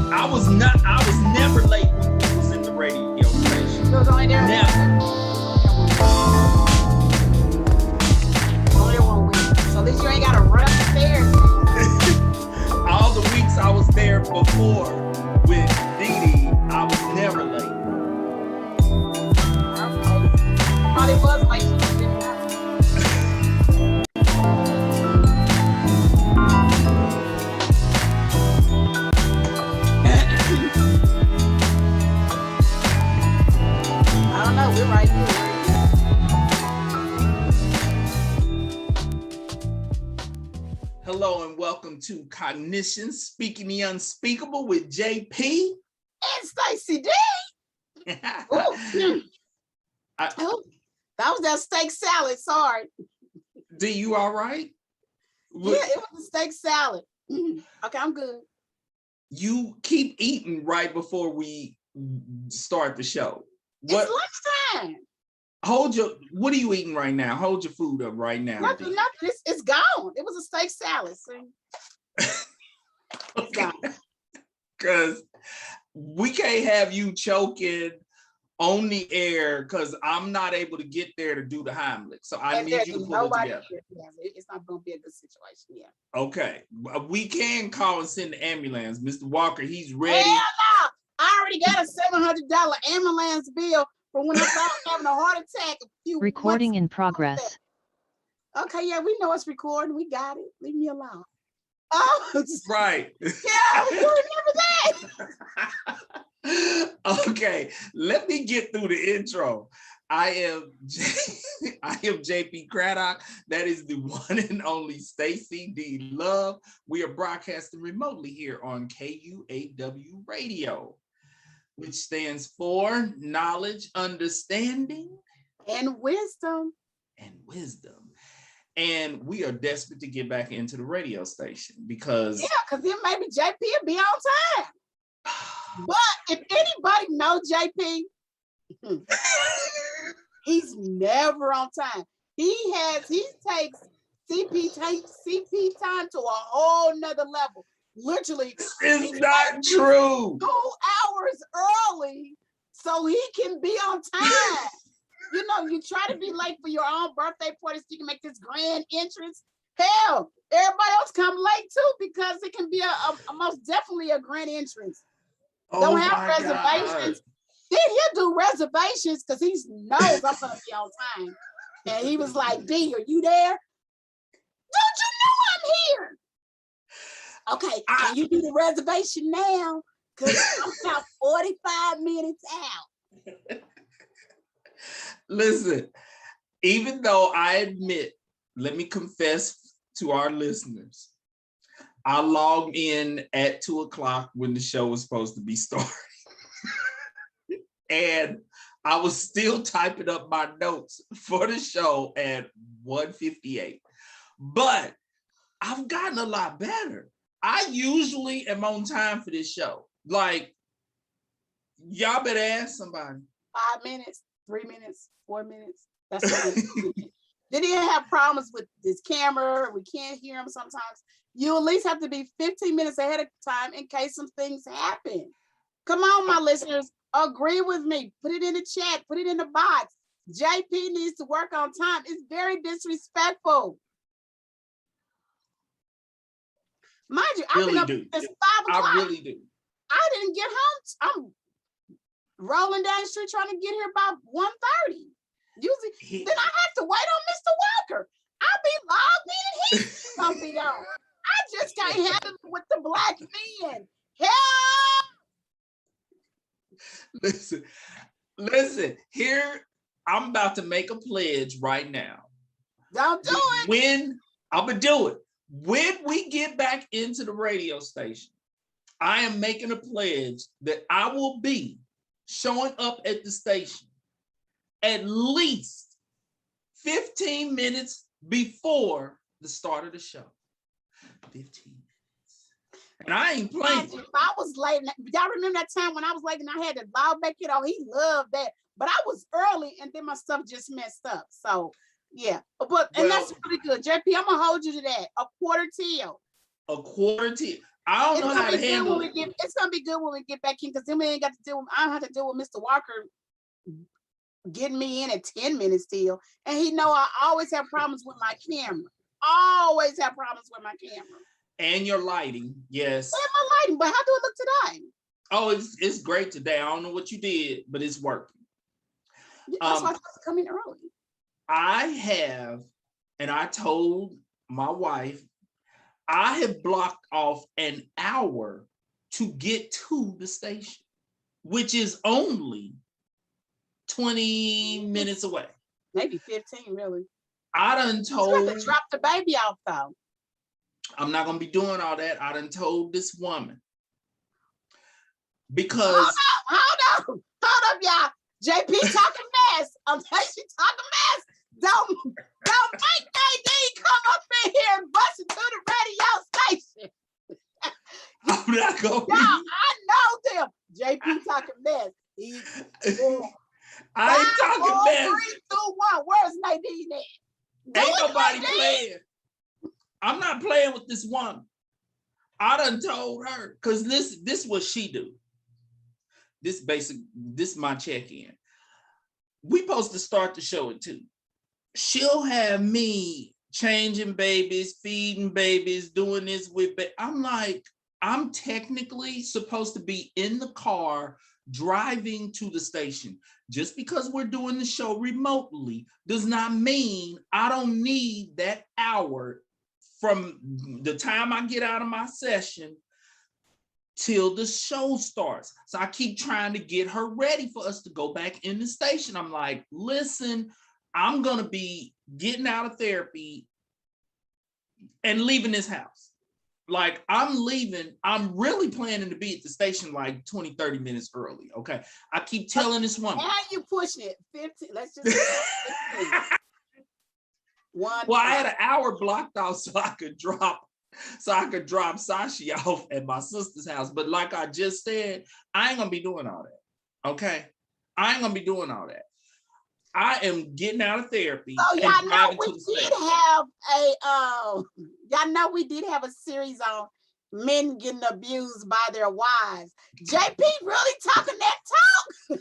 I was never late when we was in the radio station. So only there. Never. Only 1 week. So at least you ain't got to run upstairs. All the weeks I was there before with Dee, I was never late. Okay. Probably was like she just didn't know. I don't know. We're right here. Hello and welcome to Cognitions, Speaking the Unspeakable with JP and Stacy D. That was that steak salad. Sorry. D, you all right? Yeah, it was a steak salad. Okay, I'm good. You keep eating right before we start the show. It's lunchtime. What are you eating right now? Hold your food up right now. Nothing. It's gone. It was a steak salad. See? It's gone. Because we can't have you choking on the air because I'm not able to get there to do the Heimlich. So I need you to pull it together. It's not going to be a good situation. Yeah. Okay. We can call and send the ambulance. Mr. Walker, he's ready. Hell no! I already got a $700 ambulance bill for when I started having a heart attack. Recording in progress. Okay, yeah, we know it's recording. We got it. Leave me alone. Oh, right. Yeah, you remember that? Okay, let me get through the intro. I am JP Craddock. That is the one and only Stacy D. Love. We are broadcasting remotely here on KUAW Radio, which stands for knowledge, understanding, and wisdom. And we are desperate to get back into the radio station because then maybe JP will be on time. But if anybody knows JP, he's never on time. He takes CP time to a whole nother level. Literally, it's not true. 2 hours early so he can be on time. You know, you try to be late for your own birthday party so you can make this grand entrance. Hell, everybody else come late too because it can be a most definitely a grand entrance. Don't have reservations. Then he'll do reservations because he knows I'm gonna be on time. And he was like, D, are you there? Don't you know I'm here? Okay, can you do the reservation now? Because I'm about 45 minutes out. Listen, even though I admit, let me confess to our listeners, I logged in at 2:00 when the show was supposed to be starting. And I was still typing up my notes for the show at 1:58. But I've gotten a lot better. I usually am on time for this show. Like, y'all better ask somebody. 5 minutes, 3 minutes, 4 minutes. That's what Then he have problems with his camera. We can't hear him sometimes. You at least have to be 15 minutes ahead of time in case some things happen. Come on, my listeners. Agree with me. Put it in the chat. Put it in the box. JP needs to work on time. It's very disrespectful. Mind you, I've been up since 5 o'clock. I really do. I didn't get home. I'm rolling down the street trying to get here by 1:30. Usually, then I have to wait on Mr. Walker. I'll be logged in and he's gonna be on. I just can't handle it with the black men. Help! Listen, here, I'm about to make a pledge right now. Don't do it. I'm gonna do it. When we get back into the radio station, I am making a pledge that I will be showing up at the station at least 15 minutes before the start of the show. 15 minutes. And I ain't playing. If I was late, y'all remember that time when I was late and I had to log back in? Oh, he loved that. But I was early and then my stuff just messed up. So yeah, and that's pretty good. JP, I'm gonna hold you to that. A quarter till. A quarter till. I don't know how to handle it. It's gonna be good when we get back in, because then we ain't got to deal with, I don't have to deal with Mr. Walker getting me in at 10 minutes still. And he know I always have problems with my camera. Always have problems with my camera. And your lighting, yes. And my lighting, but how do it look today? Oh, it's great today. I don't know what you did, but it's working. Yeah, that's why I supposed to come in early. I have, and I told my wife, I have blocked off an hour to get to the station, which is only 20 minutes away. Maybe 15, really. I done told. You have to drop the baby off, though. I'm not gonna be doing all that. I done told this woman. Because hold up, y'all. JP talking mess. I'm telling you, talking mess. Don't make KD come up in here and bust into the radio station. I'm not gonna be. Y'all, I know them. JP talking mess. I ain't talking mess. 3, 2, 1. Where's Nadine at? Ain't nobody playing. I'm not playing with this woman. I done told her, because this what she do. This my check-in. We supposed to start the show at 2. She'll have me changing babies, feeding babies, doing this with babies. I'm like, I'm technically supposed to be in the car driving to the station. Just because we're doing the show remotely does not mean I don't need that hour from the time I get out of my session till the show starts. So I keep trying to get her ready for us to go back in the station. I'm like, listen, I'm gonna be getting out of therapy and leaving this house. Like, I'm leaving. I'm really planning to be at the station like 20, 30 minutes early. Okay. I keep telling this woman. How you pushing it? 15. Let's just 15. Well, I had an hour blocked off so I could drop Sashi off at my sister's house. But like I just said, I ain't gonna be doing all that. Okay. I ain't gonna be doing all that. I am getting out of therapy. So y'all know we did have a series on men getting abused by their wives. JP really talking that talk.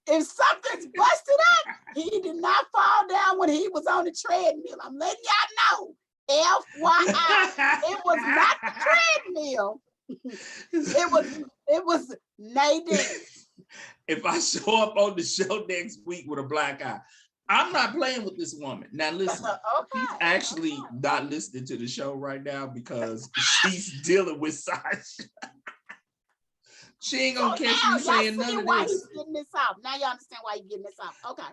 if something's busted up, he did not fall down when he was on the treadmill. I'm letting y'all know. FYI, it was not the treadmill. It was Nadine. If I show up on the show next week with a black eye, I'm not playing with this woman. Now listen, she's actually not listening to the show right now because she's dealing with Sasha. She ain't gonna catch me saying none of why this. He's getting this off. Now y'all understand why he's getting this off. Okay.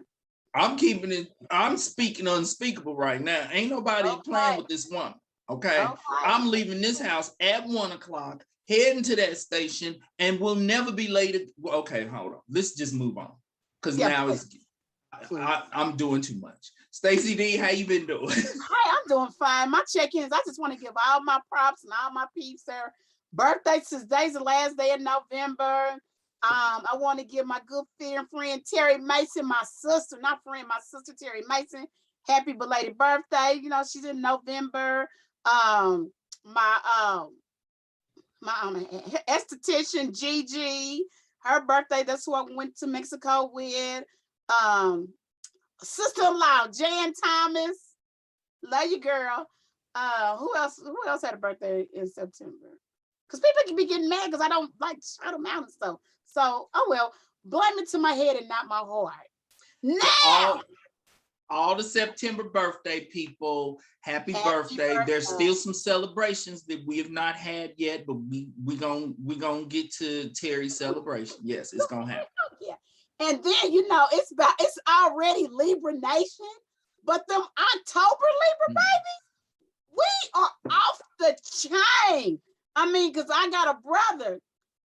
I'm speaking unspeakable right now. Ain't nobody playing with this woman. Okay. I'm leaving this house at 1:00. Heading to that station, and we'll never be late. Okay, hold on. Let's just move on, because now I'm doing too much. Stacy D, how you been doing? Hi, I'm doing fine. My check-ins, I just want to give all my props and all my peeps their birthdays. Today's the last day of November. I want to give my good friend Terry Mason, my sister Terry Mason, happy belated birthday. You know, she's in November. My esthetician Gigi, her birthday, that's who I went to Mexico with. Sister-in-law Jan Thomas, love you, girl. Who else had a birthday in September? Because people can be getting mad because I don't like shout them out and stuff. So, oh well, blame it to my head and not my heart. Now, all the September birthday people, happy birthday. There's still some celebrations that we have not had yet, but we gonna get to Terry's celebration. Yes, it's gonna happen. Yeah. And then it's already Libra Nation, but them October Libra babies, we are off the chain. I mean, because I got a brother,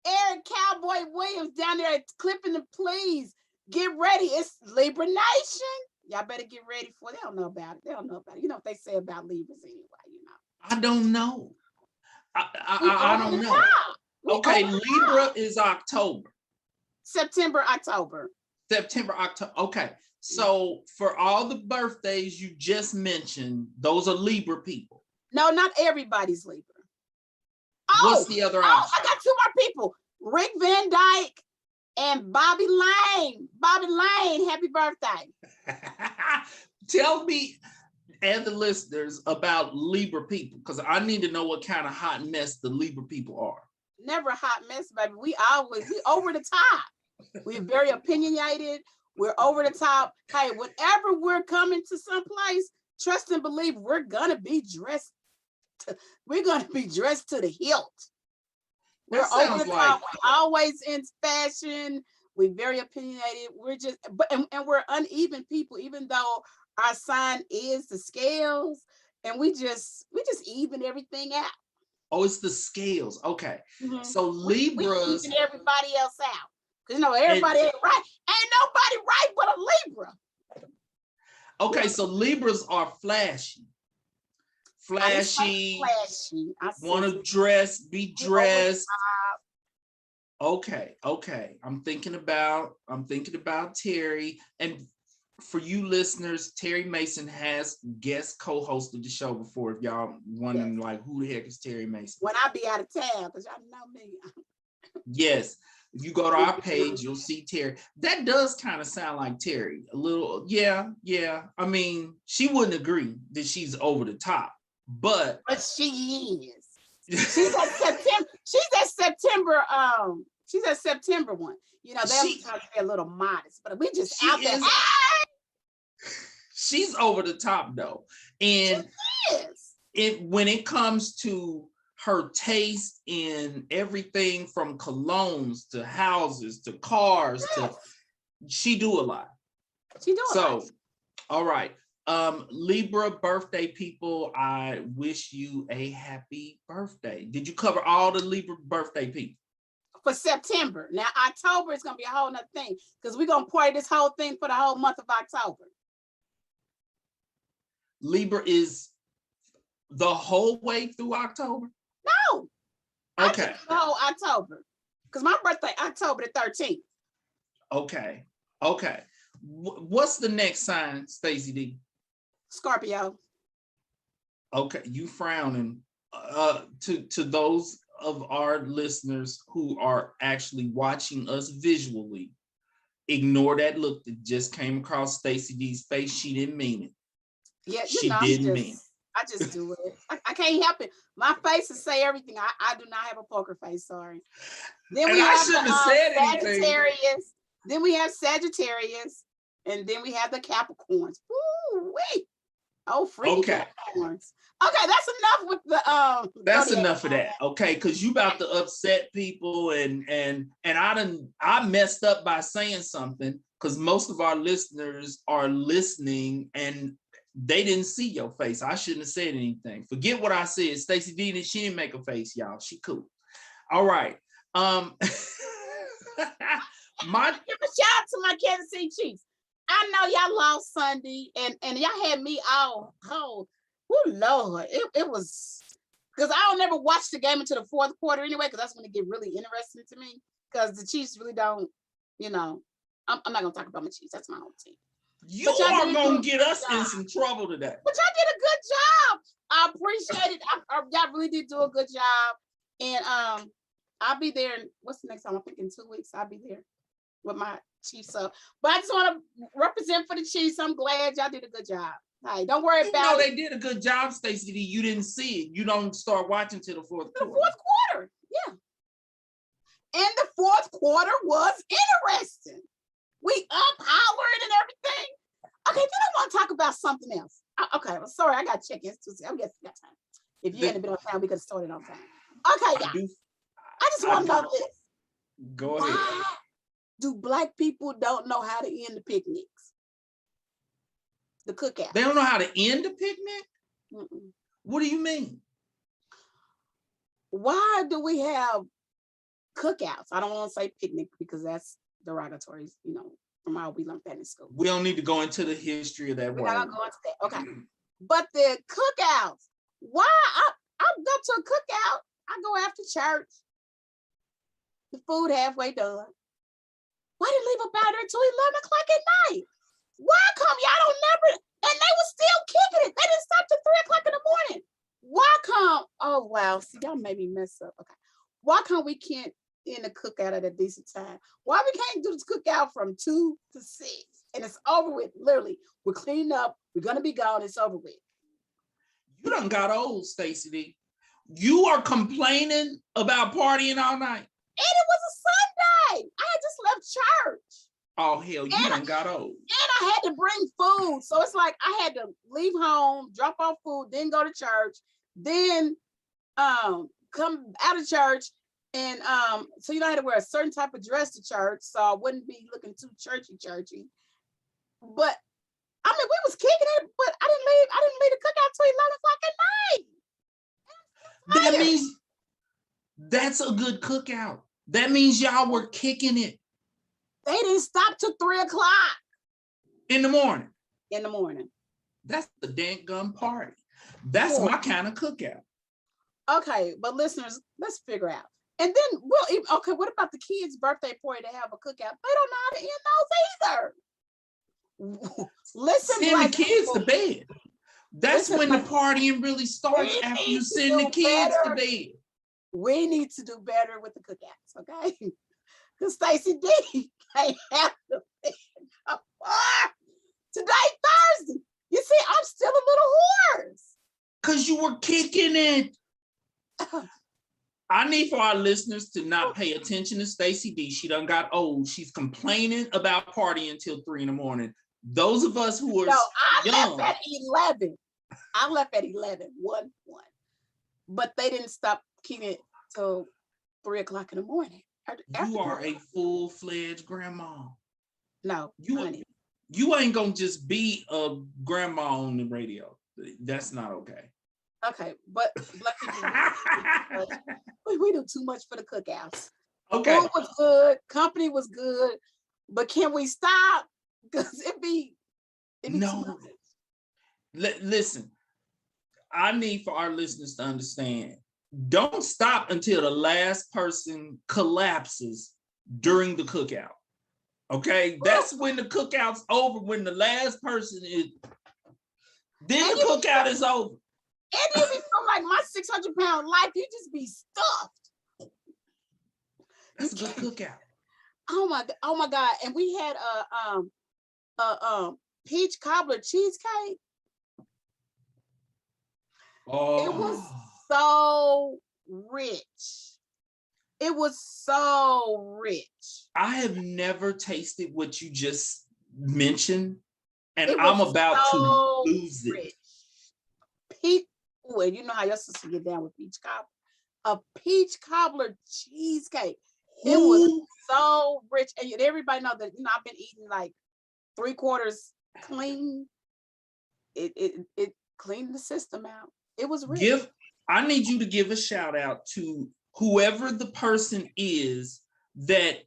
Eric Cowboy Williams, down there clipping the please. Get ready. It's Libra Nation. Y'all better get ready for it. They don't know about it. You know what they say about Libras anyway, I don't know. I don't know. Okay, Libra is October. September, October. Okay. So for all the birthdays you just mentioned, those are Libra people. No, not everybody's Libra. What's the other option? I got 2 more people. Rick Van Dyke and Bobby Lane. Bobby Lane, happy birthday. Tell me and the listeners about Libra people, because I need to know what kind of hot mess the Libra people are. Never a hot mess, baby. We over the top. We're very opinionated. We're over the top. Hey, whenever we're coming to some place, trust and believe we're gonna be dressed. We're gonna be dressed to the hilt. We're over the top. We're always in fashion. We're very opinionated. We're just, and we're uneven people, even though our sign is the scales, and we just even everything out. Oh, it's the scales. Okay. Mm-hmm. So Libras. We even everybody else out. Because everybody ain't right. Ain't nobody right but a Libra. Okay, so Libras are flashy. Flashy. Want to be dressed. Okay. I'm thinking about Terry. And for you listeners, Terry Mason has guest co-hosted the show before. If y'all wondering like who the heck is Terry Mason? When I be out of town, because y'all know me. Yes. If you go to our page, you'll see Terry. That does kind of sound like Terry. A little, yeah. I mean, she wouldn't agree that she's over the top, but she is. She's at September. She's at September one. You know, they'll try to be a little modest, but we just out there. She's over the top though, and when it comes to her taste in everything from colognes to houses to cars to she do a lot. All right. Libra birthday people, I wish you a happy birthday. Did you cover all the Libra birthday people? For September. Now October is gonna be a whole nother thing because we're gonna party this whole thing for the whole month of October. Libra is the whole way through October? No. Okay. The whole October. Because my birthday, October the 13th. Okay. What's the next sign, Stacy D? Scorpio. Okay, you frowning. To those of our listeners who are actually watching us visually, ignore that look that just came across Stacy D's face. She didn't mean it. Yeah, she didn't mean it. I just do it. I can't help it. My face will say everything. I do not have a poker face, sorry. Then we have Sagittarius. Then we have Sagittarius. And then we have the Capricorns. Ooh, wait. Oh, freaky Capricorns. Okay, that's enough with the that's enough of that. Okay, because you about to upset people and I messed up by saying something because most of our listeners are listening and they didn't see your face. I shouldn't have said anything. Forget what I said. Stacy D, she didn't make a face, y'all. She cool. All right. Give a shout out to my Kansas City Chiefs. I know y'all lost Sunday and y'all had me all cold. Oh Lord, it was because I don't never watch the game until the fourth quarter anyway, because that's when it get really interesting to me. Because the Chiefs really don't, I'm not gonna talk about my Chiefs. That's my own team. You are gonna get us in some trouble today. But y'all did a good job. I appreciate it. Y'all really did do a good job. And I'll be there. What's the next time? I think in 2 weeks I'll be there with my Chiefs up. But I just want to represent for the Chiefs. I'm glad y'all did a good job. Hey, don't worry about it. They did a good job, Stacey D. You didn't see it. You don't start watching till the fourth quarter. The fourth quarter, yeah. And the fourth quarter was interesting. We up-powered and everything. Okay, then I want to talk about something else. Okay, well, sorry, I got to check in. I guess we got time. If you hadn't been on time, we could have started on time. Okay, y'all. I just want to know this. Go ahead. Why do Black people don't know how to end the picnics? The cookout. They don't know how to end a picnic? Mm-mm. What do you mean? Why do we have cookouts? I don't want to say picnic because that's derogatory, from how we learned that in school. We don't need to go into the history of that word. We're not gonna go into that. Okay. But the cookouts, why I go to a cookout, I go after church. The food halfway done. Why did leave up out there till 11 o'clock at night? Why come y'all don't never, and they were still kicking it. They didn't stop till 3 o'clock in the morning. Why come? Oh wow, see y'all made me mess up. Okay, why can't we can't end the cookout at a decent time? Why we can't do this cookout from 2 to 6 and it's over with? Literally, we're cleaning up. We're gonna be gone. It's over with. You done got old, Stacy D. You are complaining about partying all night. And it was a Sunday. I had just left church. Oh hell, you done got old. And I had to bring food. So it's like I had to leave home, drop off food, then go to church, then come out of church. And so I had to wear a certain type of dress to church, so I wouldn't be looking too churchy. But I mean, we was kicking it, but I didn't leave the cookout till 11 o'clock at night. That means that's a good cookout. That means y'all were kicking it. They didn't stop till 3 o'clock in the morning. That's the dang gun party. That's my kind of cookout. Okay, but listeners, let's figure out. And then what about the kids' birthday party to have a cookout? They don't know how to end those either. Send the kids to bed. That's when the partying really starts, after you send the kids to bed. We need to do better with the cookouts, okay? Because Stacy D can't have the today, Thursday. You see, I'm still a little hoarse. Because you were kicking it. I need for our listeners to not pay attention to Stacy D. She done got old. She's complaining about partying until 3 in the morning. Those of us who are young. Left at 11. I left at 11, 1. But they didn't stop kicking it till 3 o'clock in the morning. You are a full-fledged grandma. No, you ain't gonna just be a grandma on the radio. That's not okay. Okay, but we do too much for the cookouts. Okay. Food was good, company was good, but can we stop? Because it be no. Listen, I need for our listeners to understand. Don't stop until the last person collapses during the cookout. Okay, that's when the cookout's over. When the last person is, then the cookout is over. And you become like my 600-pound life. You just be stuffed. That's a good cookout. Oh my God! And we had a peach cobbler cheesecake. Oh, it was so rich. It was so rich. I have never tasted what you just mentioned, and I'm about to lose it. And you know how your sister get down with peach cobbler. A peach cobbler cheesecake. It was so rich, and everybody know that I've been eating like 3/4 clean. It cleaned the system out. It was rich. I need you to give a shout out to whoever the person is that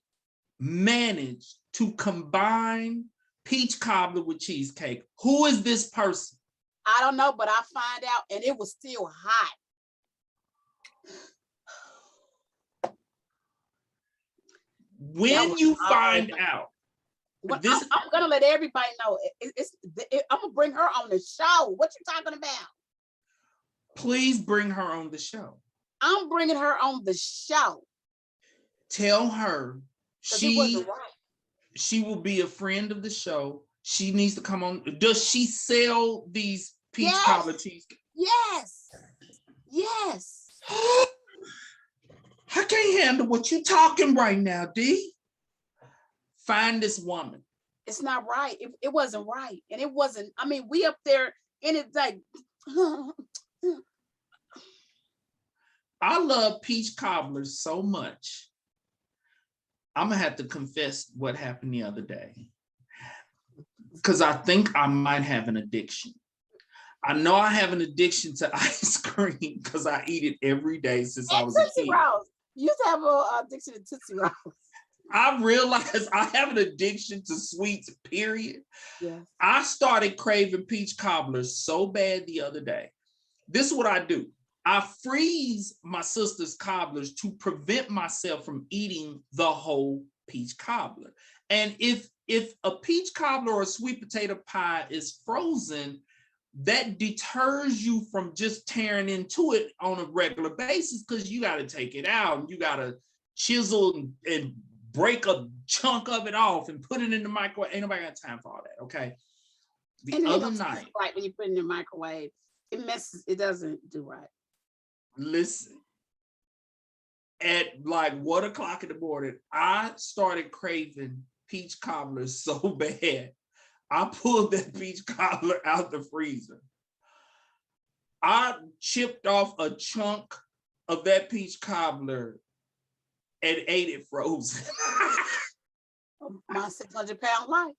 managed to combine peach cobbler with cheesecake. Who is this person? I don't know, but I find out, and it was still hot. When you find out, I'm gonna let everybody know. I'm gonna bring her on the show. What you talking about? Please bring her on the show. I'm bringing her on the show. Tell her she will be a friend of the show. She needs to come on. Does she sell these peach cobbler cheesecake? Yes. I can't handle what you're talking right now, D. Find this woman. It's not right. It wasn't right. And it wasn't, I mean, we up there and it's like, I love peach cobblers so much. I'm gonna have to confess what happened the other day, because I think I might have an addiction. I know I have an addiction to ice cream because I eat it every day since I was a kid. You used to have an addiction to Tootsie Rolls. I realized I have an addiction to sweets, period. Yes. I started craving peach cobblers so bad the other day. This is what I do. I freeze my sister's cobblers to prevent myself from eating the whole peach cobbler. And if a peach cobbler or a sweet potato pie is frozen, that deters you from just tearing into it on a regular basis, because you got to take it out and you got to chisel and break a chunk of it off and put it in the microwave. Ain't nobody got time for all that, okay? The other night, right when you put it in the microwave, it messes, it doesn't do right. Listen, at like 1 o'clock in the morning, I started craving peach cobbler so bad. I pulled that peach cobbler out the freezer. I chipped off a chunk of that peach cobbler and ate it frozen. My 600-pound life.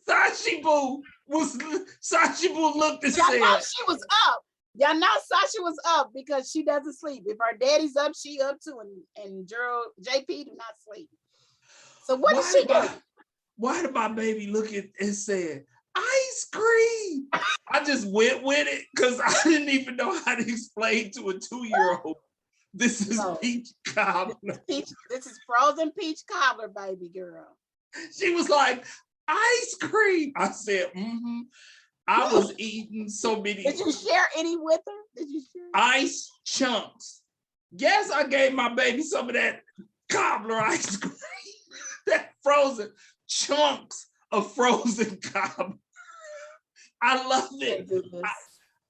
Sashi Boo looked and Y'all know said, she was up. Y'all know Sasha was up because she doesn't sleep. If her daddy's up, she up too. And JP do not sleep. So what did she do? Why did my baby look at and said, ice cream? I just went with it because I didn't even know how to explain to a 2-year-old. This is peach cobbler. This is frozen peach cobbler, baby girl. She was like, ice cream. I said, I was eating so many. Did you share any with her? Did you share? Ice chunks. Yes, I gave my baby some of that cobbler ice cream. That frozen chunks of frozen cobbler. I love it.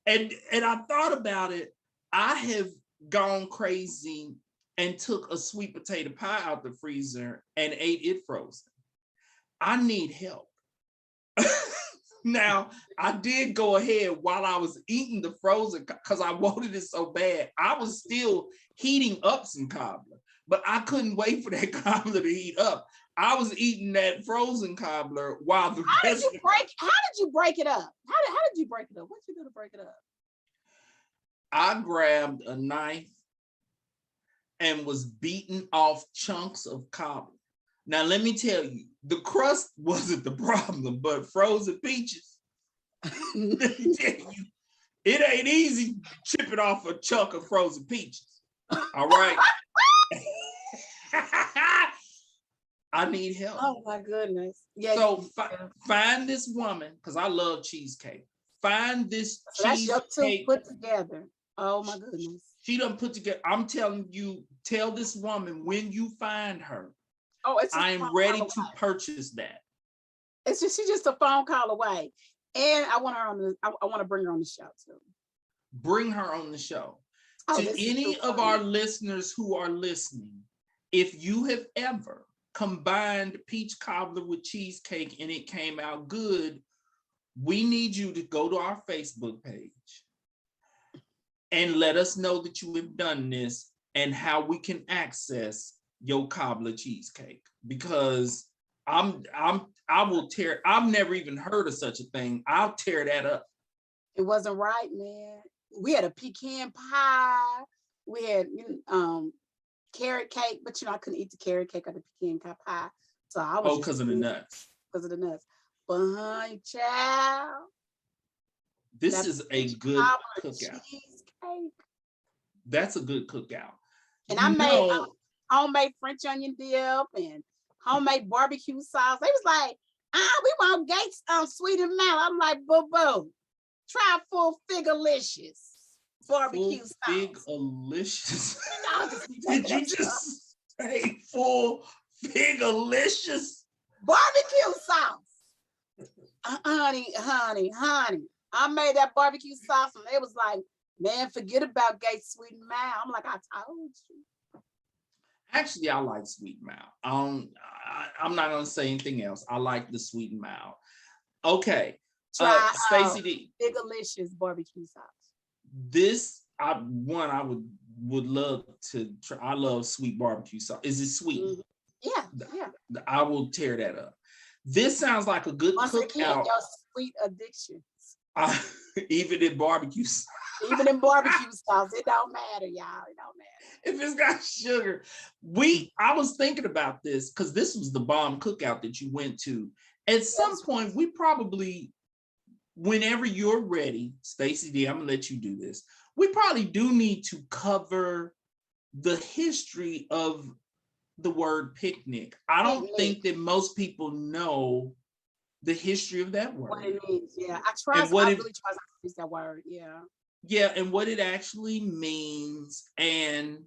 And I thought about it. I have gone crazy and took a sweet potato pie out the freezer and ate it frozen. I need help. Now, I did go ahead while I was eating the frozen because I wanted it so bad. I was still heating up some cobbler, but I couldn't wait for that cobbler to heat up. I was eating that frozen cobbler while the How did you break it up? How did you break it up? What did you do to break it up? I grabbed a knife and was beating off chunks of cobbler. Now, let me tell you, the crust wasn't the problem, but frozen peaches. Let me tell you, it ain't easy chipping off a chunk of frozen peaches. All right. I need help. Oh my goodness. Yeah. So find this woman, because I love cheesecake. Find this cheesecake. That's your two put together. Oh my goodness. She done put together. I'm telling you, tell this woman when you find her. Oh, I am ready to purchase that. She's just a phone call away. And I want her I want to bring her on the show too. Bring her on the show. Oh, to any of our listeners who are listening, if you have ever combined peach cobbler with cheesecake and it came out good, we need you to go to our Facebook page and let us know that you have done this and how we can access your cobbler cheesecake, because I will tear. I've never even heard of such a thing. I'll tear that up. It wasn't right, man. We had a pecan pie. We had carrot cake, but I couldn't eat the carrot cake or the pecan pie. So I was because of the nuts. Because of the nuts. But honey, child. This is a good cookout. Cheesecake. That's a good cookout. And I made homemade French onion dip and homemade barbecue sauce. They was like, we want Gates sweet and mild. I'm like, boo. Try full Figalicious barbecue sauce. Figalicious. Did you just say full Figalicious barbecue sauce? Honey. I made that barbecue sauce and they was like, man, forget about Gates sweet and mild. I'm like, I told you. Actually, I like sweet and mild. I'm not gonna say anything else. I like the sweet and mild. Okay. Try Stacy D. Figalicious barbecue sauce. This I would love to try. I love sweet barbecue sauce. Is it sweet? Mm-hmm. Yeah. I will tear that up. This sounds like a good cookout. Your sweet addictions. Even in barbecue sauce. Even in barbecue sauce, it don't matter, y'all. It don't matter. If it's got sugar. I was thinking about this because this was the bomb cookout that you went to. At some point, we probably, whenever you're ready, Stacy D, I'm gonna let you do this. We probably do need to cover the history of the word picnic. I don't think that most people know the history of that What word. it means, yeah. And what I it, really try not to use that word, yeah. yeah, and what it actually means. And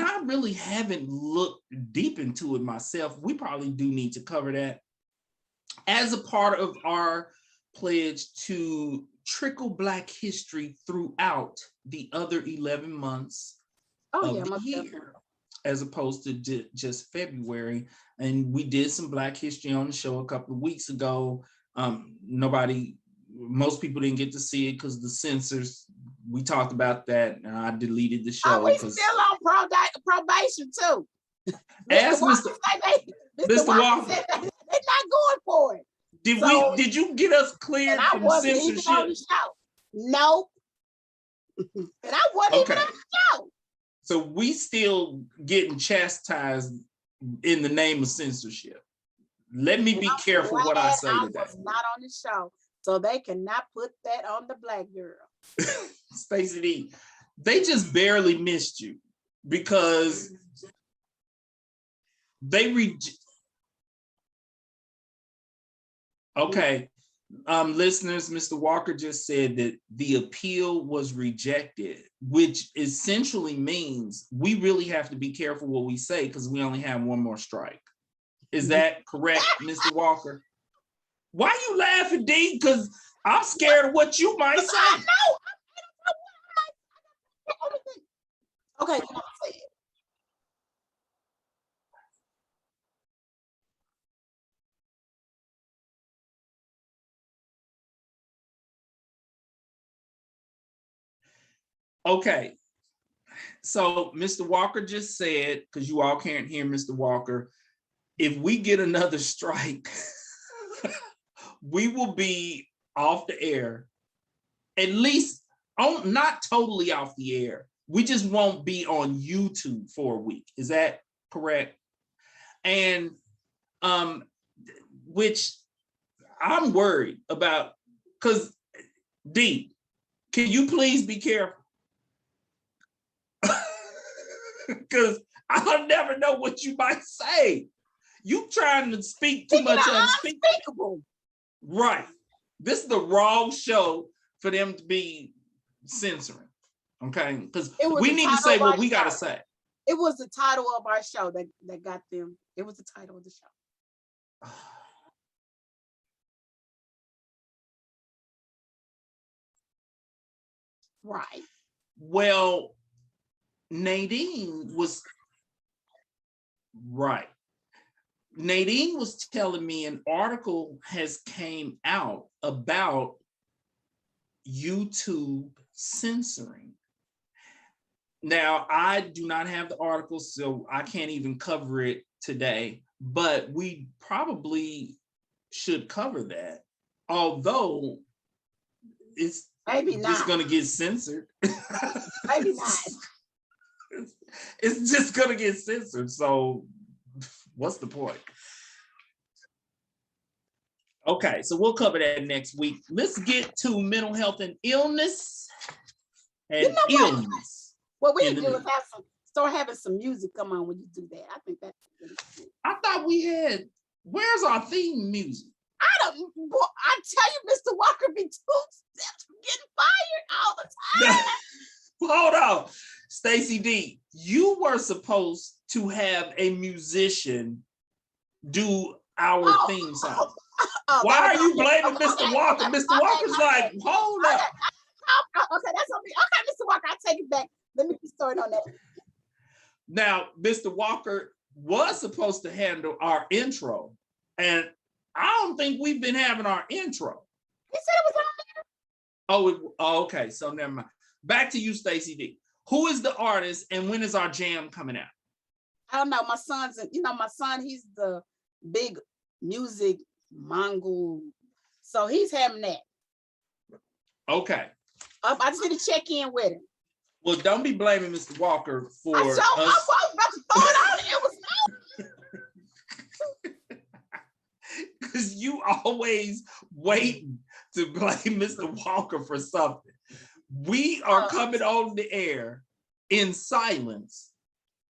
I really haven't looked deep into it myself. We probably do need to cover that as a part of our pledge to trickle Black history throughout the other 11 months Oh yeah, of the most year, definitely. as opposed to just February. And we did some Black history on the show a couple of weeks ago. Most people didn't get to see it because the censors, we talked about that, and I deleted the show. Oh, we still on probation too. Ask Mr. Walker said they're not going for it. Did you get us cleared and I from wasn't censorship? even on the show. Nope. And I wasn't even on the show. So we still getting chastised in the name of censorship. Let me be careful what I say today. I was not on the show, so they cannot put that on the Black girl. Stacy D, they just barely missed you because okay. Listeners, Mr. Walker just said that the appeal was rejected, which essentially means we really have to be careful what we say because we only have one more strike. Is that correct, Mr. Walker? Why are you laughing, D? Because I'm scared of what you might say. I know. Okay, say it. Okay. So Mr. Walker just said, because you all can't hear Mr. Walker, if we get another strike, we will be off the air, at least not totally off the air. We just won't be on YouTube for a week. Is that correct? And which I'm worried about, because D, can you please be careful? Because I'll never know what you might say. You trying to speak too much unspeakable. Right. This is the wrong show for them to be censoring. Okay? Because we need to say what we got to say. It was the title of our show that got them. It was the title of the show. Right. Well, Nadine was right. Nadine was telling me an article has came out about YouTube censoring. Now, I do not have the article, so I can't even cover it today, but we probably should cover that. Although it's maybe not. Just going to get censored. Maybe not. It's just going to get censored. So what's the point? Okay, so we'll cover that next week. Let's get to mental health and illness. And illness. What we need to do is start having some music come on when you do that. I think that's really cool. I thought we had, where's our theme music? I tell you, Mr. Walker be 2 steps from getting fired all the time. Hold on. Stacy D, you were supposed to have a musician do our theme song. Why are you blaming Mr. Walker? Mr. Walker's like, hold up. Okay, that's on me. Okay, Mr. Walker, I take it back. Let me start on that. Now, Mr. Walker was supposed to handle our intro, and I don't think we've been having our intro. He said it was on there. Oh, okay. So never mind. Back to you, Stacy D. Who is the artist, and when is our jam coming out? I don't know. My son's, my son, he's the big music Mongol. So he's having that. Okay. I just need to check in with him. Well, don't be blaming Mr. Walker for I was about to throw it on. It was no. Because you always waiting to blame Mr. Walker for something. We are coming on the air in silence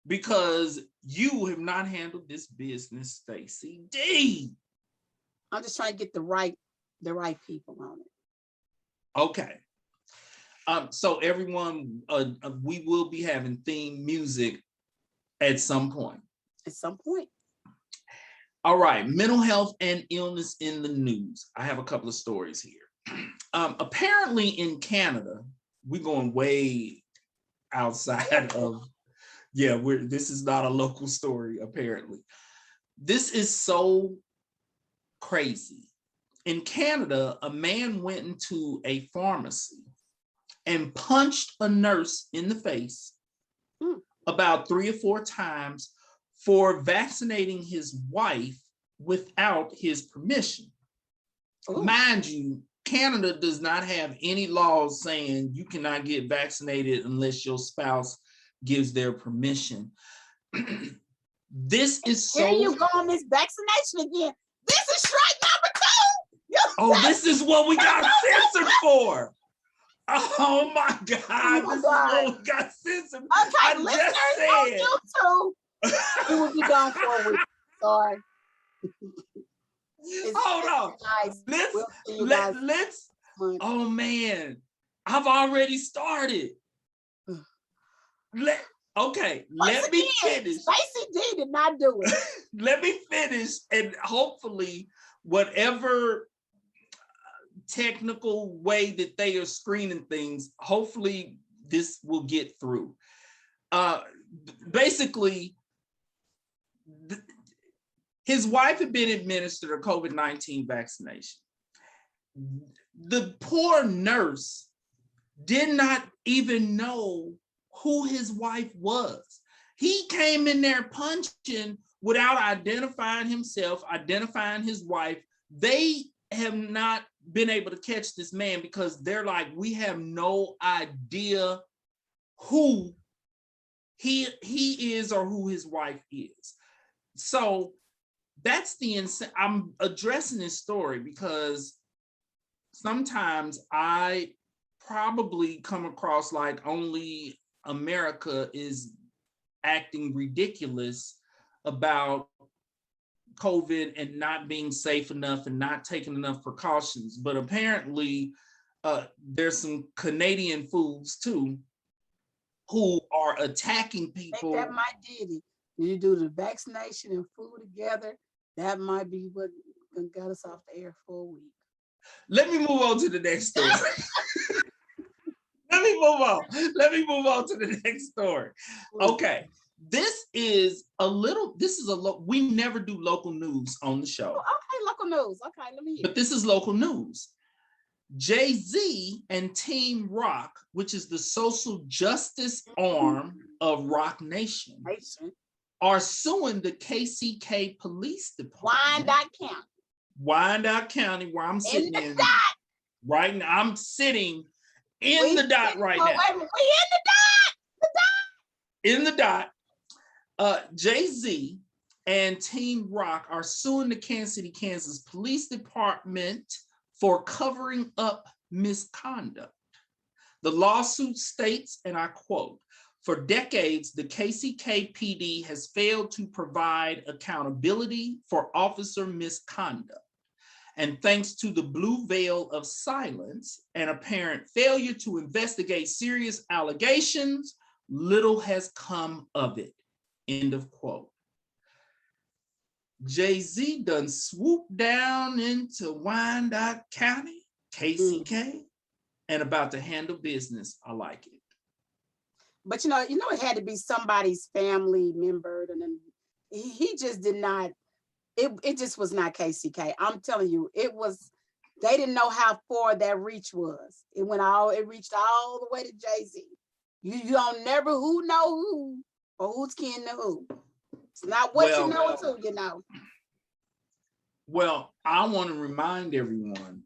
because you have not handled this business, Stacy D. I'm just trying to get the right people on it. Okay. So everyone, we will be having theme music at some point. At some point. All right, mental health and illness in the news. I have a couple of stories here. Apparently in Canada, we're going way outside of, this is not a local story, apparently. This is so crazy. In Canada, a man went into a pharmacy and punched a nurse in the face about 3 or 4 times for vaccinating his wife without his permission. Ooh. Mind you, Canada does not have any laws saying you cannot get vaccinated unless your spouse gives their permission. This is so... Here you go on this vaccination again. This is strike number 2. Oh, this is what we got censored for. Oh my God. Oh my this God. is what we got censored. Okay, listeners on YouTube, we will be gone for a week. Sorry. Hold on. Let's oh man, I've already started. Let me finish. Stacy D did not do it. Let me finish, and hopefully whatever technical way that they are screening things, hopefully this will get through. Basically, his wife had been administered a COVID-19 vaccination. The poor nurse did not even know who his wife was. He came in there punching without identifying himself, identifying his wife. They have not been able to catch this man because they're like, we have no idea who he is or who his wife is. So that's the insane. I'm addressing this story because sometimes I probably come across like only America is acting ridiculous about COVID and not being safe enough and not taking enough precautions. But apparently there's some Canadian fools too who are attacking people. I think that might did it. When you do the vaccination and food together, that might be what got us off the air for a week. Let me move on to the next story. Let me move on to the next story. Okay. We never do local news on the show. Oh, okay, local news. Okay, let me hear. But this is local news. Jay-Z and Team Rock, which is the social justice arm of Rock Nation, are suing the KCK Police Department. Wyandotte County, where I'm sitting in right now. I'm sitting in the dot right now. We in the dot. Jay-Z and Team Rock are suing the Kansas City, Kansas Police Department for covering up misconduct. The lawsuit states, and I quote, "For decades, the KCK PD has failed to provide accountability for officer misconduct. And thanks to the blue veil of silence and apparent failure to investigate serious allegations, little has come of it." End of quote. Jay-Z done swooped down into Wyandotte County, KCK, and about to handle business. I like it. But it had to be somebody's family member, and then he just did not. It just was not KCK. I'm telling you, they didn't know how far that reach was. It reached all the way to Jay-Z. You don't never who know who or who's kin to who. It's not what you know, it's who you know. Well, I want to remind everyone,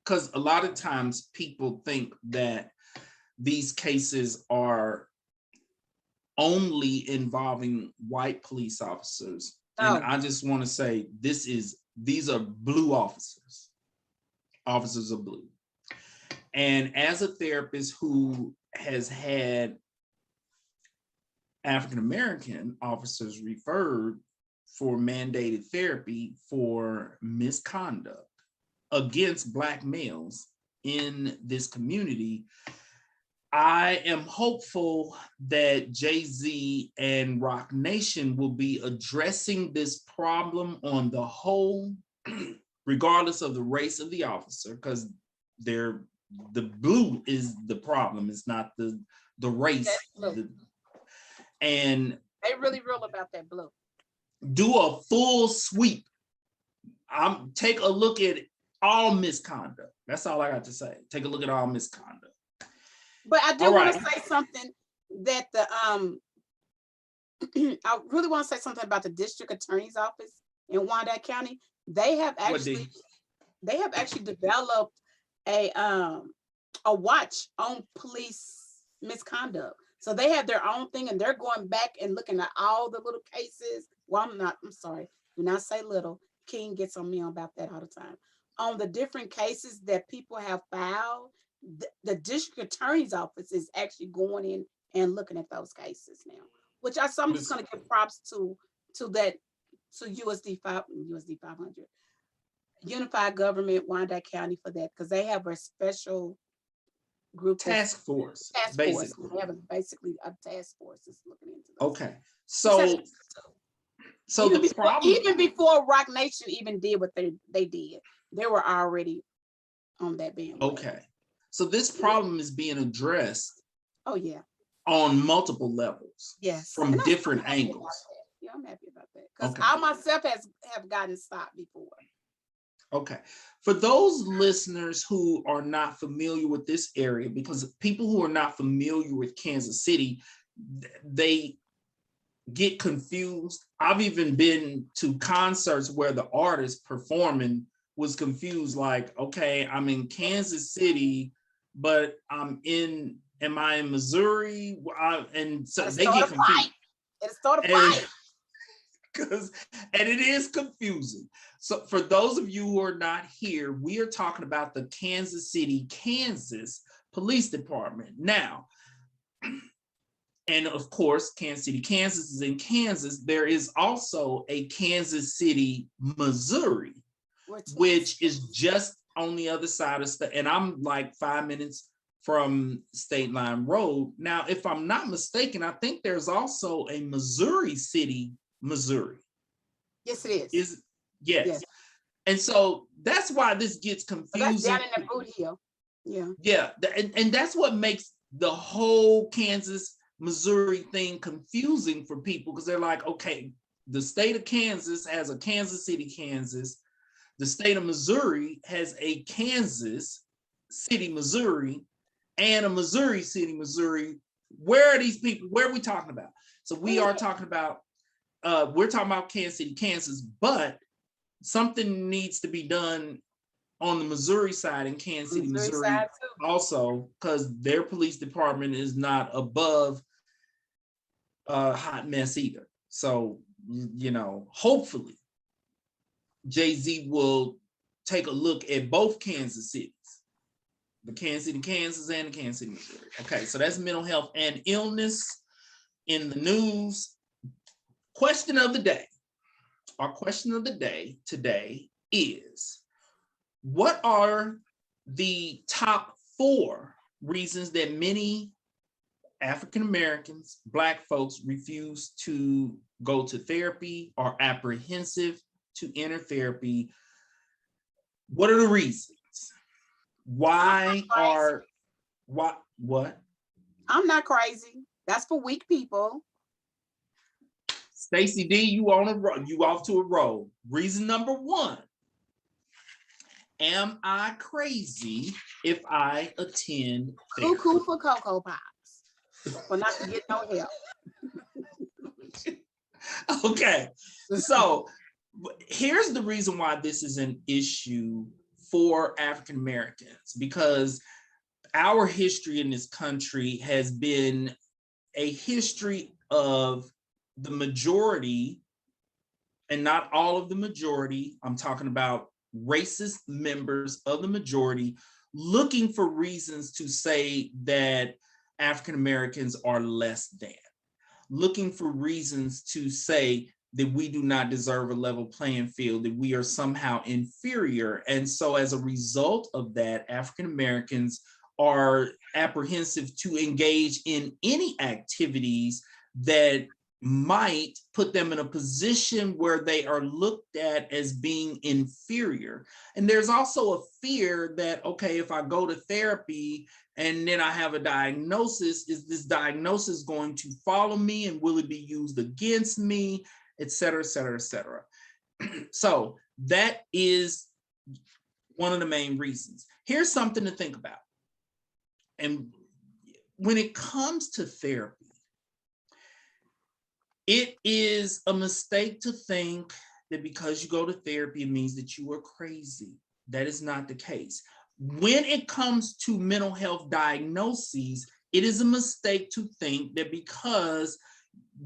because a lot of times people think that these cases are only involving white police officers. And I just want to say these are blue officers. Officers are blue. And as a therapist who has had African American officers referred for mandated therapy for misconduct against Black males in this community. I am hopeful that Jay-Z and Roc Nation will be addressing this problem on the whole, regardless of the race of the officer, because the blue is the problem. It's not the race. And they really real about that blue. Do a full sweep. Take a look at all misconduct. That's all I got to say. Take a look at all misconduct. But I do want to say something that I really want to say something about the district attorney's office in Wyandotte County. They have actually developed a watch on police misconduct. So they have their own thing, and they're going back and looking at all the little cases. Well, I'm sorry, do not say little. King gets on me about that all the time. On the different cases that people have filed, the district attorney's office is actually going in and looking at those cases now, which I'm just going to give props to USD 500, Unified Government Wyandotte County for that, because they have a special group task force. They have basically a task force that's looking into this. Okay, so even before Roc Nation even did what they did, they were already on that bandwagon. Okay, so this problem is being addressed. Oh yeah, on multiple levels. Yes, from different angles. Yeah, I'm happy about that, because I myself have gotten stopped before. Okay, for those listeners who are not familiar with this area, because people who are not familiar with Kansas City, they get confused. I've even been to concerts where the artist performing was confused, like, okay, I'm in Kansas City, but am I in Missouri? And so they get confused. It started a fight. And it is confusing. So for those of you who are not here, we are talking about the Kansas City, Kansas Police Department. Now, and of course, Kansas City, Kansas is in Kansas. There is also a Kansas City, Missouri, which is just on the other side of state. And I'm like 5 minutes from State Line Road. Now, if I'm not mistaken, I think there's also a Missouri City, Missouri. Yes, it is. Yes. And so that's why this gets confusing. That's down in the Boot Hill. Yeah. Yeah. And that's what makes the whole Kansas, Missouri thing confusing for people, because they're like, okay, the state of Kansas has a Kansas City, Kansas. The state of Missouri has a Kansas City, Missouri, and a Missouri City, Missouri. Where are these people? Where are we talking about? So we are talking about, we're talking about Kansas City, Kansas, but something needs to be done on the Missouri side in Kansas City, Missouri also, because their police department is not above a hot mess either. So, hopefully Jay-Z will take a look at both Kansas cities, the Kansas City, Kansas, and the Kansas City, Missouri. Okay, so that's mental health and illness in the news. Question of the day. Our question of the day today is, what are the top 4 reasons that many African Americans, Black folks, refuse to go to therapy, are apprehensive to enter therapy? What are the reasons? What? I'm not crazy. That's for weak people. Stacy D, you off to a roll. Reason number 1. Am I crazy if I attend therapy? Cuckoo for Cocoa Pops. For not to get no help. Okay, so here's the reason why this is an issue for African Americans, because our history in this country has been a history of the majority, and not all of the majority, I'm talking about racist members of the majority, looking for reasons to say that African Americans are less than. looking for reasons to say that we do not deserve a level playing field, that we are somehow inferior. And so as a result of that, African Americans are apprehensive to engage in any activities that might put them in a position where they are looked at as being inferior. And there's also a fear that, okay, if I go to therapy and then I have a diagnosis, is this diagnosis going to follow me and will it be used against me, et cetera, et cetera, et cetera. So that is one of the main reasons. Here's something to think about. And when it comes to therapy, it is a mistake to think that because you go to therapy, it means that you are crazy. That is not the case. When it comes to mental health diagnoses, it is a mistake to think that because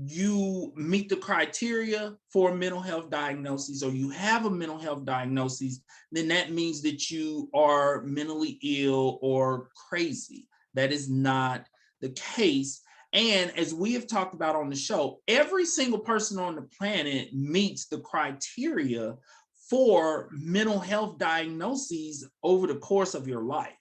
you meet the criteria for a mental health diagnosis or you have a mental health diagnosis, then that means that you are mentally ill or crazy. That is not the case. And as we have talked about on the show, every single person on the planet meets the criteria for mental health diagnoses over the course of your life.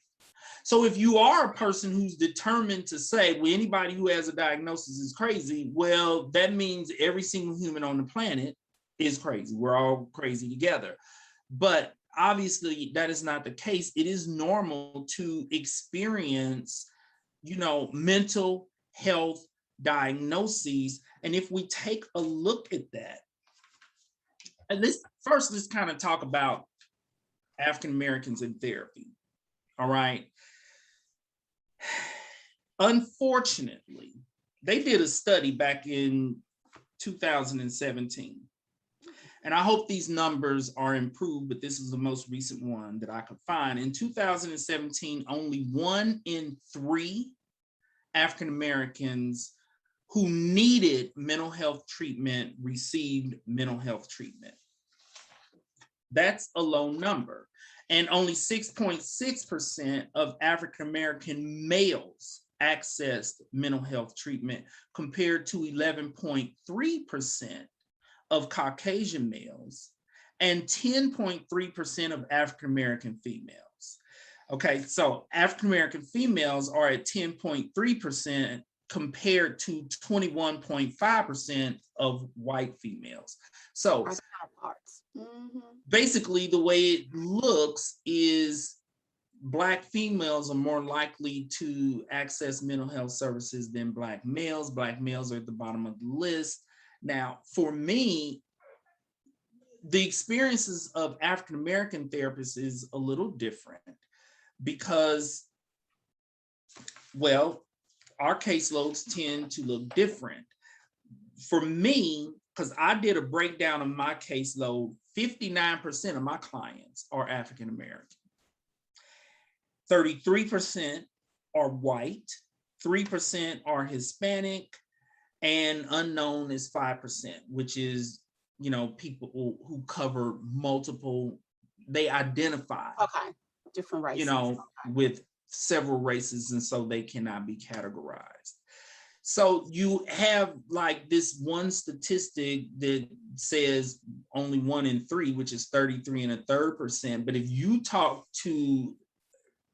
So if you are a person who's determined to say, well, anybody who has a diagnosis is crazy, well, that means every single human on the planet is crazy. We're all crazy together. But obviously that is not the case. It is normal to experience, mental health diagnoses. And if we take a look at that, and let's kind of talk about African Americans in therapy. All right. Unfortunately, they did a study back in 2017. And I hope these numbers are improved, but this is the most recent one that I could find. In 2017, only 1 in 3 African Americans who needed mental health treatment received mental health treatment. That's a low number. And only 6.6% of African American males accessed mental health treatment compared to 11.3% of Caucasian males and 10.3% of African American females. Okay, so African American females are at 10.3% compared to 21.5% of white females. So basically the way it looks is Black females are more likely to access mental health services than Black males. Black males are at the bottom of the list. Now, for me, the experiences of African American therapists is a little different because, well, our caseloads tend to look different. For me, because I did a breakdown of my caseload, 59% of my clients are African American. 33% are white, 3% are Hispanic, and unknown is 5%, which is, people who cover multiple, they identify. Okay, different races. With several races, and so they cannot be categorized. So you have like this one statistic that says only 1 in 3, which is 33 1/3%. But if you talk to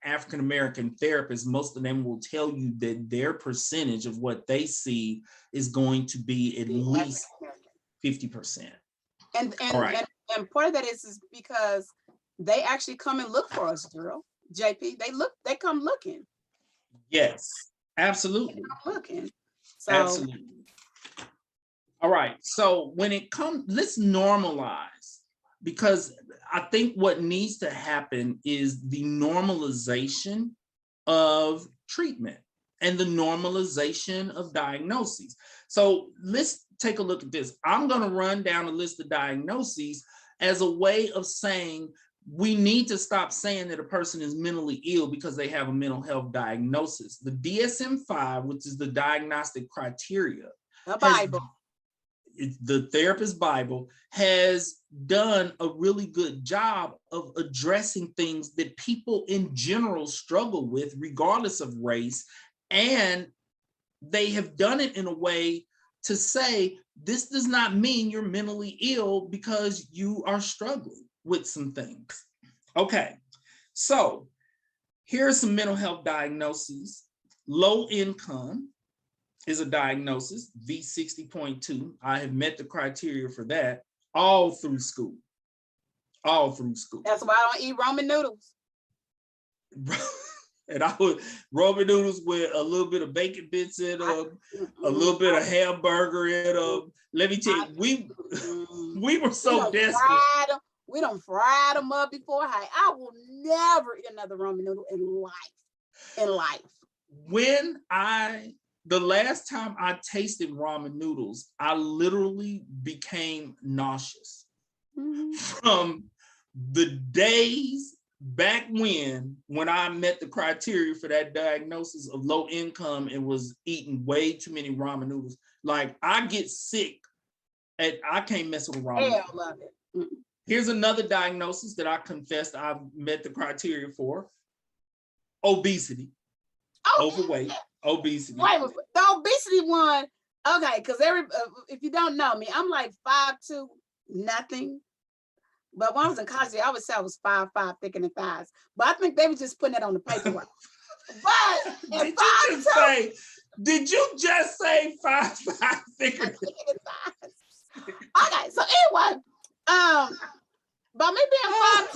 African American therapists, most of them will tell you that their percentage of what they see is going to be at least 50%. And part of that is because they actually come and look for us, girl. JP, they come looking. Yes, absolutely. Looking. So. Absolutely. All right. So when it comes, let's normalize, because I think what needs to happen is the normalization of treatment and the normalization of diagnoses. So let's take a look at this. I'm going to run down a list of diagnoses as a way of saying we need to stop saying that a person is mentally ill because they have a mental health diagnosis. The DSM-5, which is the diagnostic criteria, the Bible, the therapist Bible, has done a really good job of addressing things that people in general struggle with, regardless of race. And they have done it in a way to say this does not mean you're mentally ill because you are struggling with some things. Okay, so here's some mental health diagnoses. Low income is a diagnosis, V60.2. I have met the criteria for that all through school. All through school. That's why I don't eat ramen noodles. And I would ramen noodles with a little bit of bacon bits in them, a little bit of hamburger in them. Let me tell you, we were so desperate. We done fried them up before. Hey, I will never eat another ramen noodle in life. In life. When the last time I tasted ramen noodles, I literally became nauseous from the days back when I met the criteria for that diagnosis of low income and was eating way too many ramen noodles. Like, I get sick and I can't mess with ramen. Hell, love it. Here's another diagnosis that I confessed I've met the criteria for: obesity. Overweight, obesity. Wait, the obesity one, okay, because if you don't know me, I'm like 5'2", nothing. But when I was in college, I always say I was 5'5", thick in the thighs. But I think they were just putting that on the paperwork. But did you just say 5'5", thick in the thighs? Okay, so anyway, by me being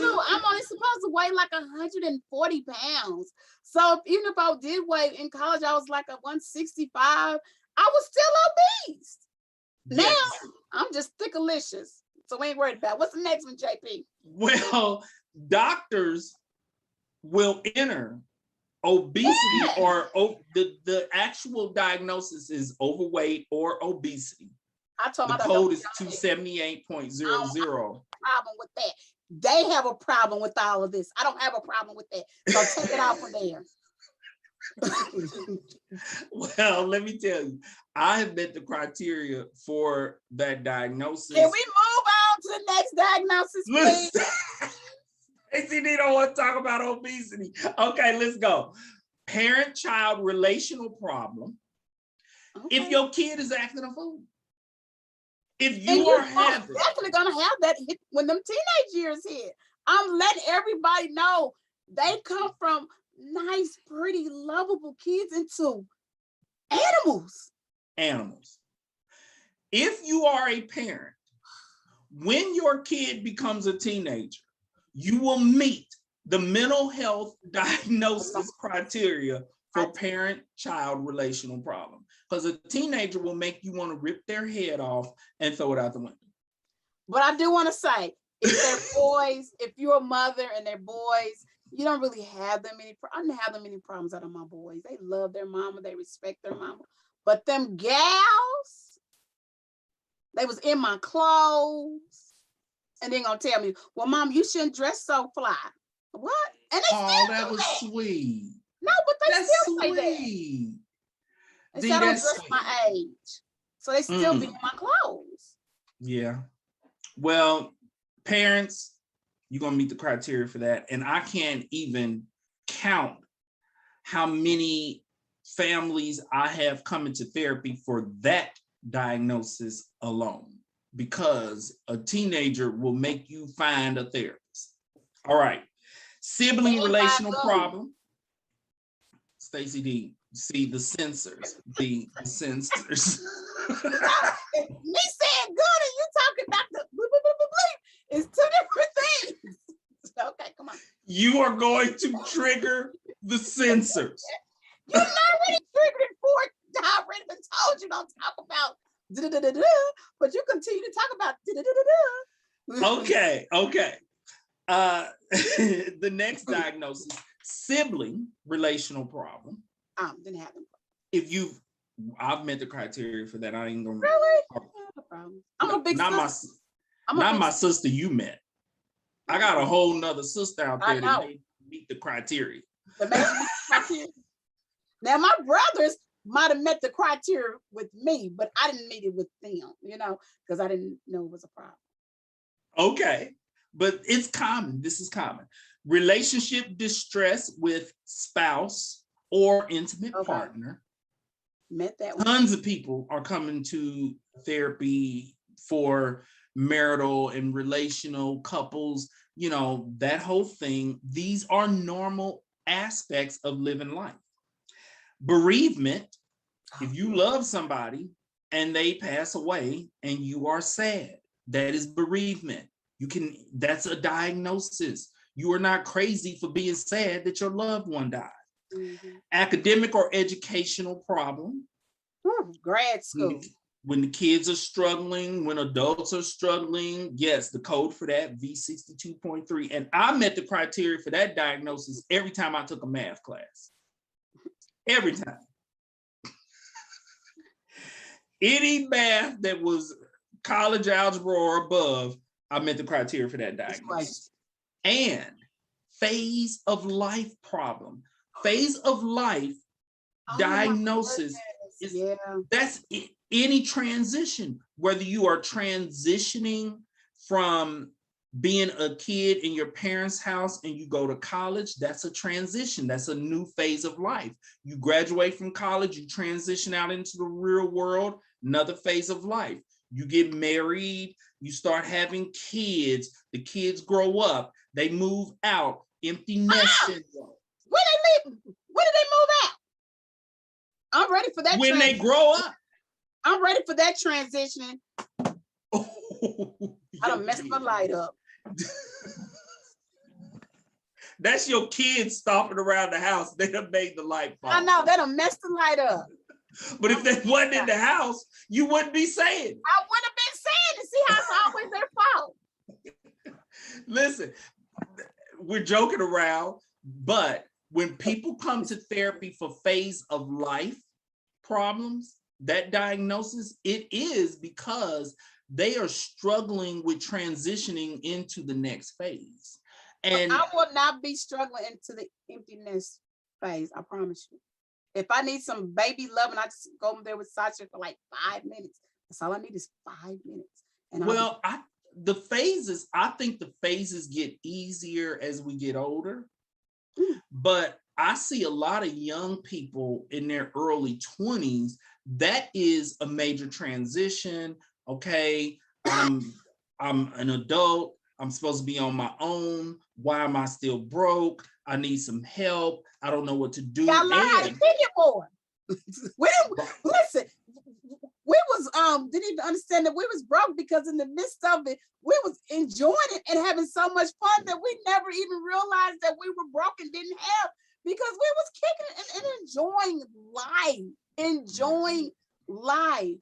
5'2", I'm only supposed to weigh like 140 pounds. So even if I did weigh in college, I was like a 165, I was still obese. Yes. Now I'm just thickalicious. So we ain't worried about it. What's the next one, JP? Well, doctors will enter obesity or the actual diagnosis is overweight or obesity. I told the code is 278.00. Problem with that. They have a problem with all of this. I don't have a problem with that. So take it out from there. Well, let me tell you, I have met the criteria for that diagnosis. Can we move on to the next diagnosis, please? Stacy D don't want to talk about obesity. Okay, let's go. Parent-child relational problem. Okay. If your kid is acting a fool. If you are definitely gonna have that when them teenage years hit. I'm letting everybody know they come from nice, pretty, lovable kids into animals. If you are a parent, when your kid becomes a teenager, you will meet the mental health diagnosis criteria for parent-child relational problem. Because a teenager will make you want to rip their head off and throw it out the window. But I do want to say, if they're boys, if you're a mother and they're boys, you don't really have them any. I didn't have them any problems out of my boys. They love their mama, they respect their mama. But them gals, they was in my clothes, and they're gonna tell me, "Well, mom, you shouldn't dress so fly." What? And they that was sweet. No, but they still sweet. say that. They said I don't dress my age, so they still be in my clothes. Yeah. Well, parents, you're gonna meet the criteria for that, and I can't even count how many families I have come into therapy for that diagnosis alone, because a teenager will make you find a therapist. All right. Sibling relational problem. Stacy D, see the censors, the censors. Me saying good and you talking about the bleep. It's two different things. Okay, come on. You are going to trigger the censors. You've already triggered it for. I already been told you don't talk about but you continue to talk about Okay. The next diagnosis, sibling relational problem. Didn't happen. I've met the criteria for that. I ain't gonna. Really? I'm a big sister. Not my sister you met. I got a whole nother sister out there that meet the criteria. Now my brothers might have met the criteria with me, but I didn't meet it with them, because I didn't know it was a problem. Okay, but it's common. This is common. Relationship distress with spouse or intimate partner. Met that one. Tons of people are coming to therapy for marital and relational couples, you know, that whole thing. These are normal aspects of living life. Bereavement, if you love somebody and they pass away and you are sad, that is bereavement. That's a diagnosis. You are not crazy for being sad that your loved one died. Mm-hmm. Academic or educational problem. Grad school. When the kids are struggling, when adults are struggling, yes, the code for that, V62.3. And I met the criteria for that diagnosis every time I took a math class. Every time. Any math that was college algebra or above, I met the criteria for that diagnosis. And phase of life problem. Phase of life diagnosis is that's any transition, whether you are transitioning from being a kid in your parents' house and you go to college, that's a transition. That's a new phase of life. You graduate from college, you transition out into the real world, another phase of life. You get married, you start having kids, the kids grow up, they move out, empty nest syndrome. When did they move out? I'm ready for that. When they grow up. I'm ready for that transition. Oh, I done messed my light up. That's your kids stomping around the house. They done made the light fall. I know, they done messed the light up. But if they wasn't in the house, you wouldn't be saying it. I wouldn't have been saying it. See how it's always their fault. Listen, we're joking around, but when people come to therapy for phase of life problems, that diagnosis, it is because they are struggling with transitioning into the next phase. And I will not be struggling into the emptiness phase, I promise you. If I need some baby love and I just go over there with Sasha for like 5 minutes, that's all I need is 5 minutes. And well, I think the phases get easier as we get older. But I see a lot of young people in their early 20s. That is a major transition. Okay, I'm an adult. I'm supposed to be on my own. Why am I still broke? I need some help. I don't know what to do. Y'all learn how to pick it more. Listen, we was didn't even understand that we was broke because in the midst of it, we was enjoying it and having so much fun that we never even realized that we were broke and didn't have, because we was kicking it and enjoying life.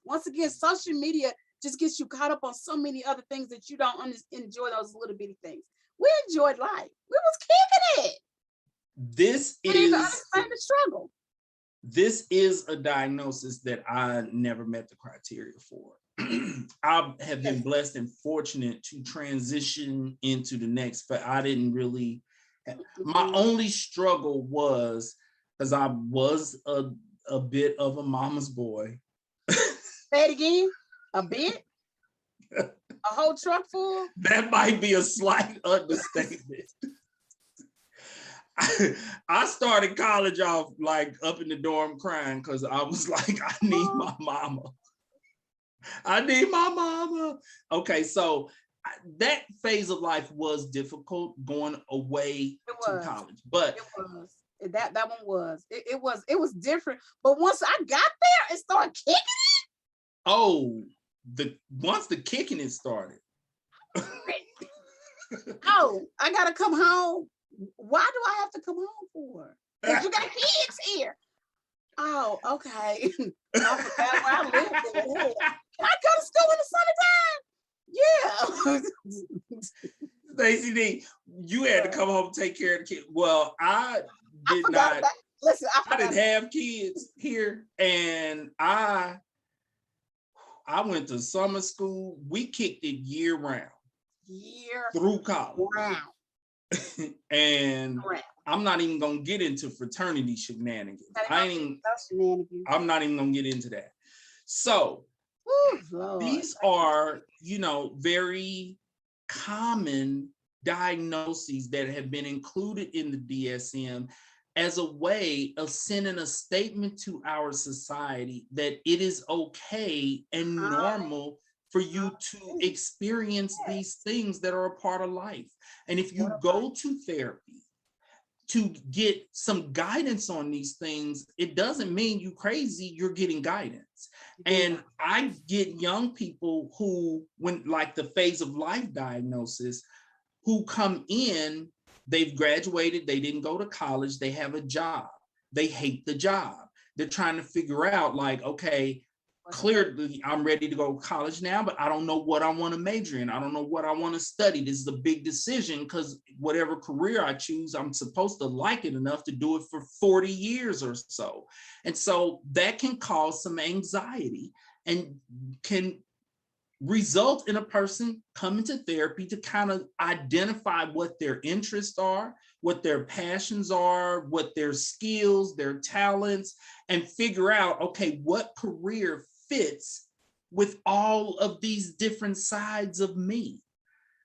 Once again, social media just gets you caught up on so many other things that you don't enjoy those little bitty things. We enjoyed life. We was kicking it. This we didn't understand the struggle. This is a diagnosis that I never met the criteria for. I have been blessed and fortunate to transition into the next, but I didn't really. My only struggle was because I was a bit of a mama's boy. Say it again. A bit? A whole truck full? That might be a slight understatement. I started college off like up in the dorm crying because I was like, I need my mama. I need my mama. Okay, so that phase of life was difficult going away to college, but it was. That one was. It was different. But once I got there and started kicking it. Oh, once the kicking it started. Oh, I gotta come home. Why do I have to come home for? Because you got kids here. Oh, okay. I forgot where I live. Can I go to school in the summertime? Yeah. Stacy D, you had to come home and take care of the kids. Well, I didn't have kids here, and I went to summer school. We kicked it year round. Through college. And I'm not even gonna get into fraternity shenanigans. I'm not even gonna get into that. So these are, very common diagnoses that have been included in the DSM. as a way of sending a statement to our society that it is okay and normal for you to experience these things that are a part of life. And if you go to therapy to get some guidance on these things, it doesn't mean you crazy, you're getting guidance. And I get young people who, when like the phase of life diagnosis, who come in, they've graduated, they didn't go to college, they have a job, they hate the job. They're trying to figure out like, okay, clearly I'm ready to go to college now, but I don't know what I want to major in. I don't know what I want to study. This is a big decision because whatever career I choose, I'm supposed to like it enough to do it for 40 years or so. And so that can cause some anxiety and can result in a person coming to therapy to kind of identify what their interests are, what their passions are, what their skills, their talents, and figure out, okay, what career fits with all of these different sides of me.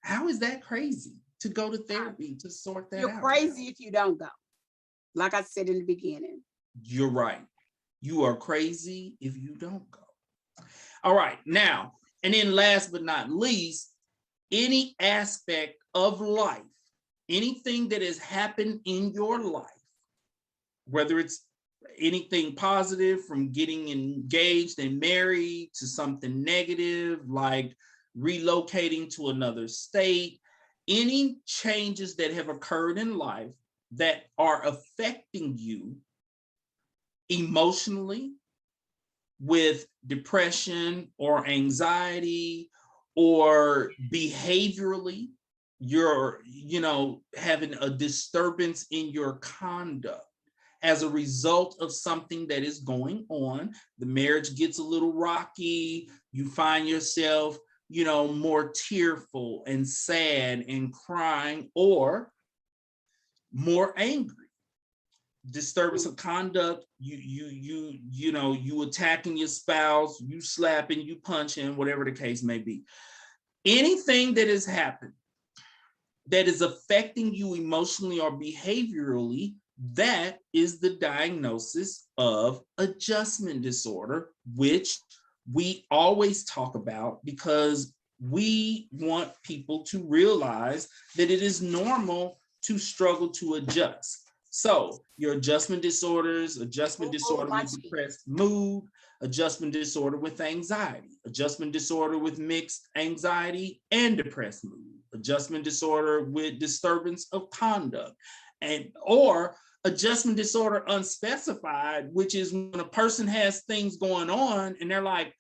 How is that crazy to go to therapy to sort that out? You're crazy if you don't go. Like I said in the beginning. You're right. You are crazy if you don't go. All right, now, and then last but not least, any aspect of life, anything that has happened in your life, whether it's anything positive from getting engaged and married to something negative like relocating to another state, any changes that have occurred in life that are affecting you emotionally, with depression or anxiety, or behaviorally, you're, having a disturbance in your conduct as a result of something that is going on. The marriage gets a little rocky. You find yourself, more tearful and sad and crying, or more angry. Disturbance of conduct, you attacking your spouse, you slapping, you punching, whatever the case may be. Anything that has happened that is affecting you emotionally or behaviorally, that is the diagnosis of adjustment disorder, which we always talk about because we want people to realize that it is normal to struggle to adjust. So your adjustment disorders, adjustment disorder with depressed mood, adjustment disorder with anxiety, adjustment disorder with mixed anxiety and depressed mood, adjustment disorder with disturbance of conduct, or adjustment disorder unspecified, which is when a person has things going on and they're like,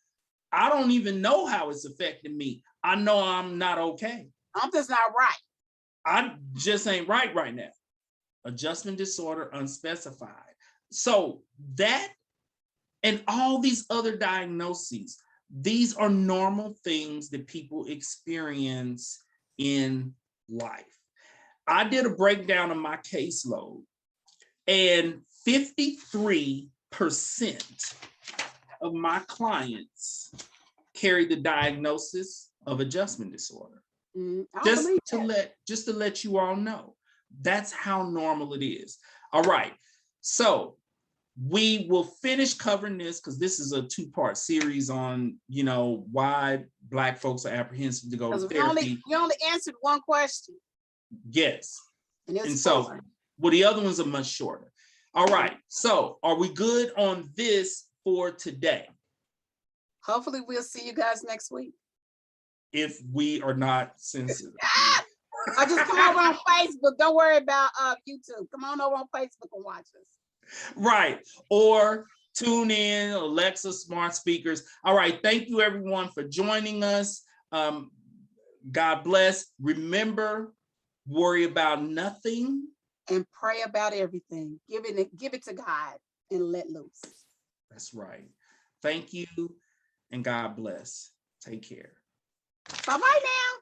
I don't even know how it's affecting me. I know I'm not okay. I'm just not right. I just ain't right now. Adjustment disorder unspecified. So that and all these other diagnoses, these are normal things that people experience in life. I did a breakdown of my caseload, and 53% of my clients carry the diagnosis of adjustment disorder. Just to let you all know. That's how normal it is. All right. So we will finish covering this because this is a 2-part series on, why Black folks are apprehensive to go to therapy. We only answered one question. Yes. And so, the other ones are much shorter. All right. So are we good on this for today? Hopefully we'll see you guys next week. If we are not sensitive. Or just come over on Facebook. Don't worry about YouTube. Come on over on Facebook and watch us. Right. Or tune in, Alexa smart speakers. All right. Thank you, everyone, for joining us. God bless. Remember, worry about nothing. And pray about everything. Give it to God and let loose. That's right. Thank you, and God bless. Take care. Bye-bye now.